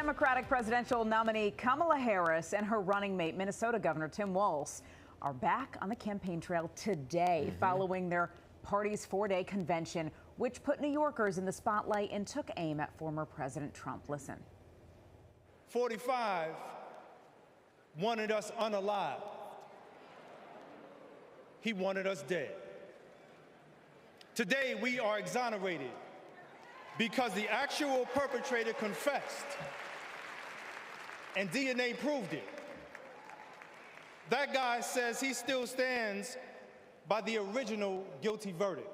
Democratic presidential nominee Kamala Harris and her running mate, Minnesota Governor Tim Walz, are back on the campaign trail today following their party's four-day convention, which put New Yorkers in the spotlight and took aim at former President Trump. Listen. 45 wanted us unalive. He wanted us dead. Today, we are exonerated because the actual perpetrator confessed and DNA proved it. That guy says he still stands by the original guilty verdict.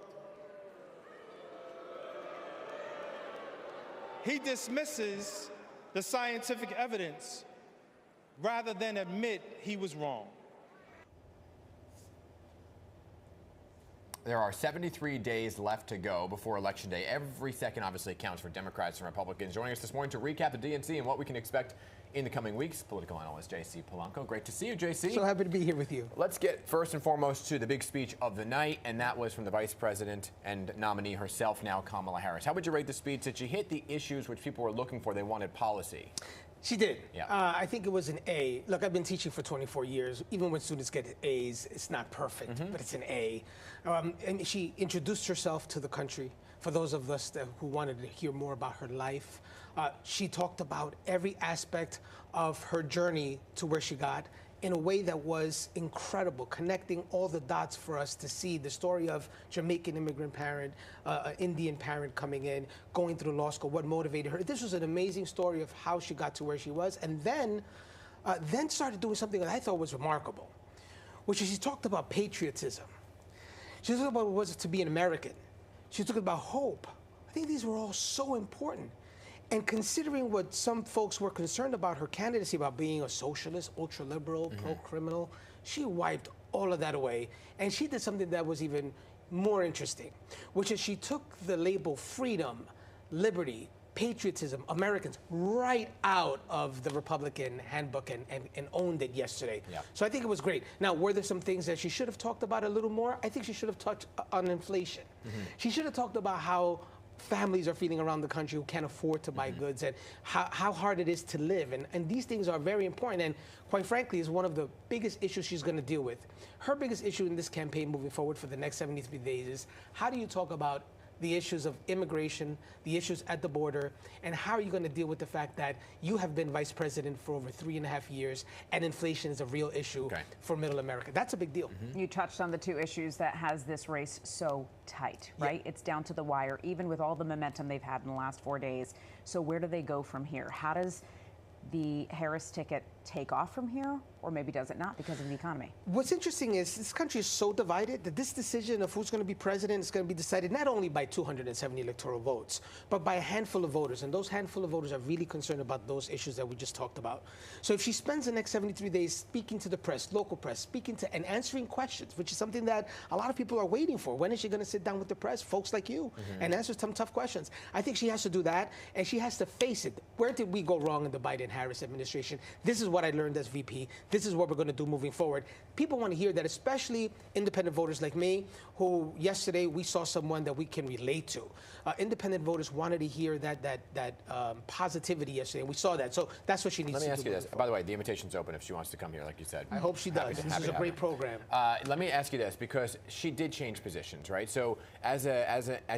He dismisses the scientific evidence rather than admit he was wrong. There are 73 days left to go before Election Day. Every second obviously counts for Democrats and Republicans. Joining us this morning to recap the DNC and what we can expect in the coming weeks, political analyst J.C. Polanco. Great to see you, J.C. So happy to be here with you. Let's get first and foremost to the big speech of the night, and that was from the Vice President and nominee herself now, Kamala Harris. How would you rate the speech? Did she hit the issues which people were looking for? They wanted policy. She did. Yeah. I think it was an A. Look, I've been teaching for 24 years. Even when students get A's, it's not perfect, but it's an A. And she introduced herself to the country. For those of us who wanted to hear more about her life, she talked about every aspect of her journey to where she got in a way that was incredible, connecting all the dots for us to see the story of Jamaican immigrant parent, Indian parent coming in, going through law school, what motivated her. This was an amazing story of how she got to where she was, and then started doing something that I thought was remarkable, which is she talked about patriotism. She talked about what it was to be an American. She talked about hope. I think these were all so important. And considering what some folks were concerned about her candidacy, about being a socialist, ultra-liberal, pro-criminal, she wiped all of that away. And she did something that was even more interesting, which is she took the label freedom, liberty, patriotism, Americans, right out of the Republican handbook and owned it yesterday. Yeah. So I think it was great. Now, were there some things that she should have talked about a little more? I think she should have touched on inflation. She should have talked about how families are feeling around the country who can't afford to buy goods, and how hard it is to live. And these things are very important, and quite frankly is one of the biggest issues she's going to deal with. Her biggest issue in this campaign moving forward for the next 73 days is how do you talk about the issues of immigration, the issues at the border, and how are you going to deal with the fact that you have been vice president for over 3.5 years and inflation is a real issue for middle America. That's a big deal. You touched on the two issues that has this race so tight, right? It's down to the wire, even with all the momentum they've had in the last 4 days. So where do they go from here? How does the Harris ticket take off from here, or maybe does it not because of the economy? What's interesting is this country is so divided that this decision of who's going to be president is going to be decided not only by 270 electoral votes, but by a handful of voters. And those handful of voters are really concerned about those issues that we just talked about. So if she spends the next 73 days speaking to the press, local press, speaking to and answering questions, which is something that a lot of people are waiting for. When is she going to sit down with the press, folks like you, and answer some tough questions? I think she has to do that, and she has to face it. Where did we go wrong in the Biden-Harris administration? This is what I learned as VP. This is what we're going to do moving forward. People want to hear that, especially independent voters like me, who yesterday we saw someone that we can relate to. Independent voters wanted to hear that positivity yesterday, and we saw that. So that's what she needs to do. Let me ask you this. By the way, the invitation's open if she wants to come here, like you said. I hope she does. This is a great program. Let me ask you this, because she did change positions, right? So as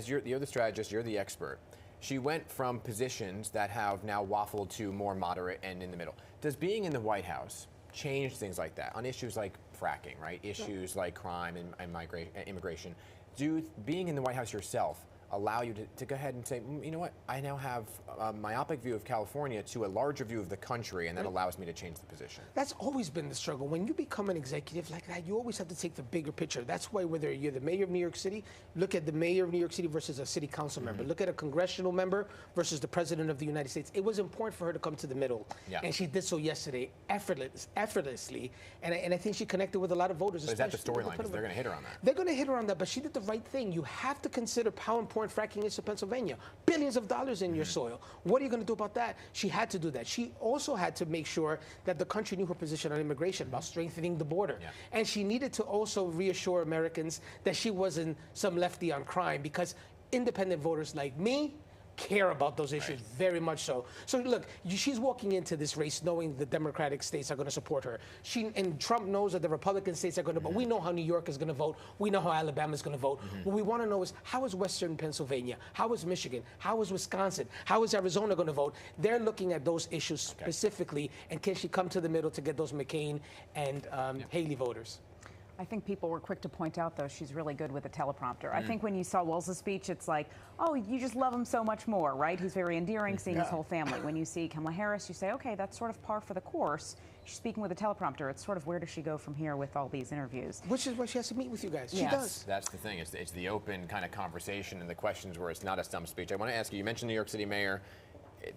you're the strategist, you're the expert. She went from positions that have now waffled to more moderate and in the middle. Does being in the White House change things like that on issues like fracking, right? Issues like crime and immigration. Do being in the White House yourself allow you to go ahead and say, you know what, I now have a myopic view of California to a larger view of the country, and that allows me to change the position? That's always been the struggle. When you become an executive like that, you always have to take the bigger picture. That's why whether you're the mayor of New York City, look at the mayor of New York City versus a city council member. Look at a congressional member versus the president of the United States. It was important for her to come to the middle, and she did so yesterday effortlessly, and I think she connected with a lot of voters. So is that the storyline? They're going to hit her on that. They're going to hit her on that, but she did the right thing. You have to consider how important fracking is to Pennsylvania. Billions of dollars in your soil. What are you going to do about that? She had to do that. She also had to make sure that the country knew her position on immigration, about strengthening the border. And she needed to also reassure Americans that she wasn't some lefty on crime, because independent voters like me care about those issues very much so. So look, she's walking into this race knowing the Democratic states are going to support her. And Trump knows that the Republican states are going to vote. We know how New York is going to vote. We know how Alabama is going to vote. What we want to know is, how is Western Pennsylvania? How is Michigan? How is Wisconsin? How is Arizona going to vote? They're looking at those issues specifically, and can she come to the middle to get those McCain and Haley voters? I think people were quick to point out, though, she's really good with a teleprompter. I think when you saw Walz's speech, it's like, oh, you just love him so much more, right? He's very endearing, seeing his whole family. When you see Kamala Harris, you say, okay, that's sort of par for the course. She's speaking with a teleprompter. It's sort of, where does she go from here with all these interviews? Which is why she has to meet with you guys. She Yes. does. That's the thing. It's the open kind of conversation and the questions where it's not a stump speech. I want to ask you, you mentioned New York City Mayor.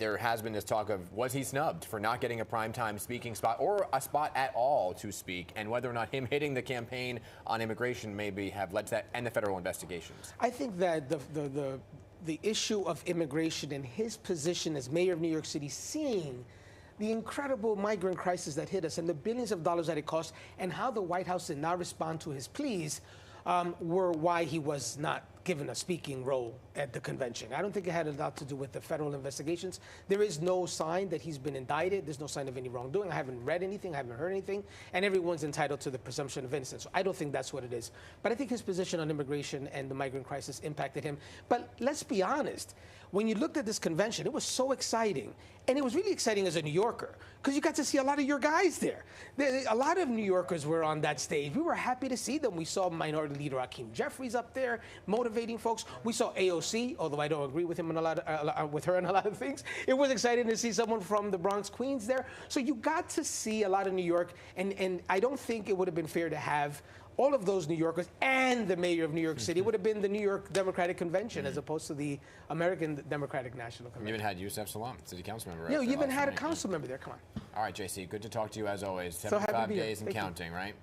There has been this talk of, was he snubbed for not getting a primetime speaking spot or a spot at all to speak, and whether or not him hitting the campaign on immigration maybe have led to that, and the federal investigations? I think that the issue of immigration and his position as mayor of New York City, seeing the incredible migrant crisis that hit us and the billions of dollars that it cost, and how the White House did not respond to his pleas, were why he was not given a speaking role at the convention. I don't think it had a lot to do with the federal investigations. There is no sign that he's been indicted. There's no sign of any wrongdoing. I haven't read anything. I haven't heard anything. And everyone's entitled to the presumption of innocence. So I don't think that's what it is. But I think his position on immigration and the migrant crisis impacted him. But let's be honest. When you looked at this convention, it was so exciting. And it was really exciting as a New Yorker, because you got to see a lot of your guys there. A lot of New Yorkers were on that stage. We were happy to see them. We saw Minority Leader Hakeem Jeffries up there motivating folks. We saw AOC, although I don't agree with him with her on a lot of things. It was exciting to see someone from the Bronx, Queens there. So you got to see a lot of New York, and I don't think it would have been fair to have all of those New Yorkers and the mayor of New York City. It would have been the New York Democratic Convention as opposed to the American Democratic National Convention. You even had Yusef Salaam, city council member. You even had a council member there. Come on. All right, JC, good to talk to you as always. So happy to 75 be here. days and Thank you. counting, right?